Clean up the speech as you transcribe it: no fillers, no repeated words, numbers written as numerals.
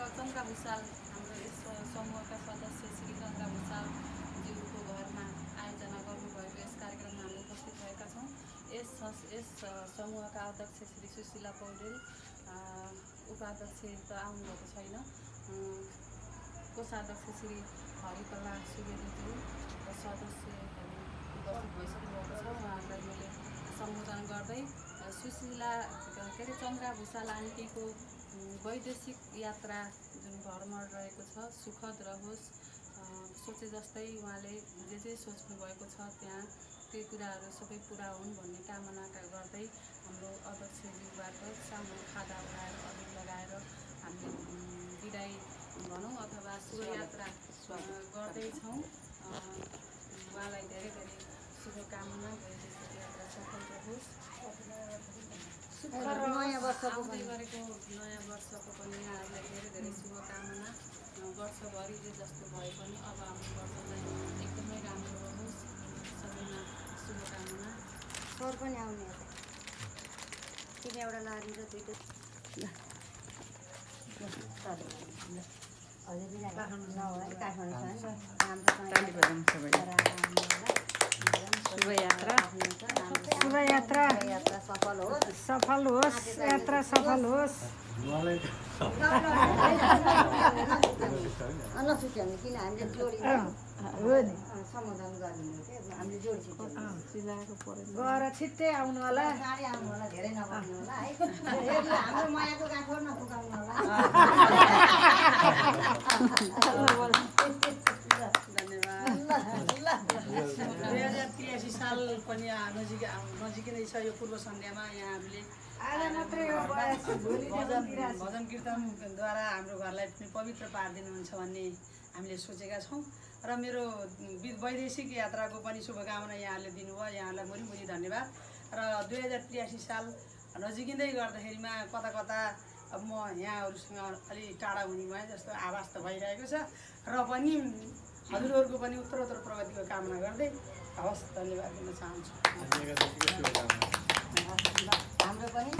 चन्द्रा भुषाल हाम्रो यस समूहका सदस्य श्री चन्द्रा भुषालज्यूको घरमा आयोजना गर्नुभएको यस कार्यक्रममा हामी उपस्थित भएका छौँ। यस समूहका अध्यक्ष श्री सुशीला पौडेल, उपाध्यक्ष त आउनुभएको छैन, कोषाध्यक्ष श्री हरिकला सुवेदीज्यू र सदस्यहरू उपस्थित भइसक्नुभएको छ। उहाँहरूलाई मैले सम्बोधन गर्दै सुशीला के अरे चन्द्रा भुषाल आन्टीको वैदेशिक यात्रा जुन भ्रमण रहेको छ सुखद रहोस्, सोचे जस्तै उहाँले जे सोच्नु भएको छ त्यहाँ त्यो कुराहरू सबै पुरा हुन् भन्ने कामना गर्दै हाम्रो अध्यक्षज्यूबाट सानो खादा उडाएर अघि लगाएर हामीले बिदाई भनौँ अथवा शुभयात्रा गर्दैछौँ। उहाँलाई धेरै धेरै शुभकामना, वैदेशिक यात्रा सफल रहोस्। आउँदै गरेको नयाँ वर्षको पनि यहाँहरूलाई धेरै धेरै शुभकामना। वर्षभरि जे जस्तो भए पनि अब आउने वर्ष चाहिँ एकदमै राम्रो रहोस्, सबैमा शुभकामना। सर पनि आउने तिन एउटा लारी र दुईटा शुभयात्रा सफल होस्, यात्रा सफल होस्। नसुक्याउने किन हामीले जोडी सम्बोधन गरिदिनु थियो, हामीले जोडी गएर छिट्टै आउनु होला, साडी आउनु होला, धेरै नगर्नु होला है। हाम्रो मायाको गाँठो नफुकाउनु होला। धन्यवाद। 2083 साल पनि नजिकै नै छ। यो पूर्व सन्ध्यामा यहाँ हामीले भजन कीर्तनद्वारा हाम्रो घरलाई पनि पवित्र पारिदिनुहुन्छ भन्ने हामीले सोचेका छौँ। र मेरो वैदेशिक यात्राको पनि शुभकामना यहाँले दिनुभयो, यहाँलाई मुरी धन्यवाद। र 2083 साल नजिकिँदै गर्दाखेरिमा कता कता अब म यहाँहरूसँग अलि टाढा हुने भएँ जस्तो आभास त भइरहेको छ। र पनि हजुरहरूको पनि उत्तरोत्तर प्रगतिको कामना गर्दै हवस्, धन्यवाद दिन चाहन्छु। हाम्रो पनि